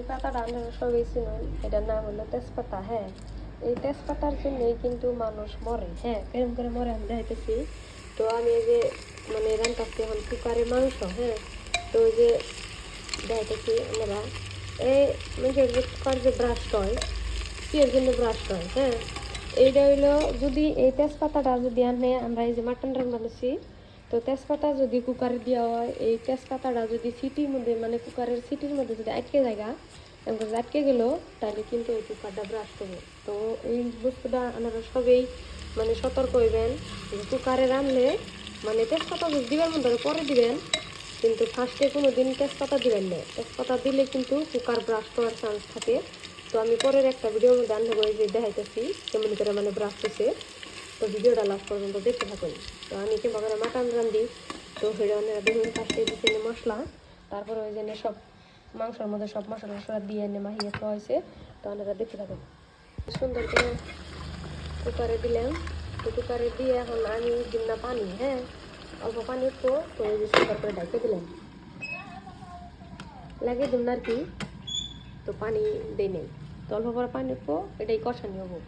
পাতাটা আপনারা সবাই চিনুন, এটার নাম হলো তেজপাতা। হ্যাঁ, এই তেজপাতার জন্যই কিন্তু মানুষ মরে। হ্যাঁ, কেরম করে মরে আমি দেখাইতেছি। তো আমি এই যে মানে রান্নাতে এখন কুকারে মাংস। হ্যাঁ, তো ওই যে দেখাইতেছি আমরা এই মানুষের যে কুকার যে ব্রাশ হয়, এর জন্য ব্রাশ হয়। হ্যাঁ, এইটা হইলো যদি এই তেজপাতাটা যদি আনে আমরা এই যে মাটন রান্না করছি, তো তেজপাতা যদি কুকারে দেওয়া হয়, এই তেজপাতাটা যদি সিটির মধ্যে মানে কুকারের সিটির মধ্যে যদি আটকে জায়গা যদি আটকে গেল, তাহলে কিন্তু ওই কুকারটা ব্রাশ করবে। তো এই বস্তুটা আপনারা সবাই মানে সতর্ক হইবেন যে কুকারে রানলে মানে তেজপাতা যদি দিবেন মধ্যে পরে দিবেন, কিন্তু ফার্স্টে কোনো দিন তেজপাতা দিবেন না। তেজপাতা দিলে কিন্তু কুকার ব্রাশ করার চান্স থাকে। তো আমি পরের একটা ভিডিওর মধ্যে আনতে করে যে দেখাইতেছি কেমন করে মানে ব্রাশ করছে। তো ভিডিওটা লাস্ট পর্যন্ত দেখতে থাকুন। তো আমি কিংবা করে মাটন রান্ধি, তো সেটা অনেক দেখুন ফার্স্টে দিচ্ছে মশলা, তারপরে ওই জন্য সব মাংসের মধ্যে সব মশলা টশলা দিয়ে এনে মাহিয়ে খাওয়া হয়েছে। তো আপনারা দেখতে থাকুন। সুন্দর করে কুকারে দিলাম। তো কুকারে দিয়ে এখন আমি দিন না পানি। হ্যাঁ, অল্প পানি উঠবো, তো ওই যে সুন্দর করে ঢাকে দিলাম, লাগিয়ে দিন আর কি। তো পানি দেই নেই, তো অল্প করে পানি উঠবো, এটাই কষানি হবো।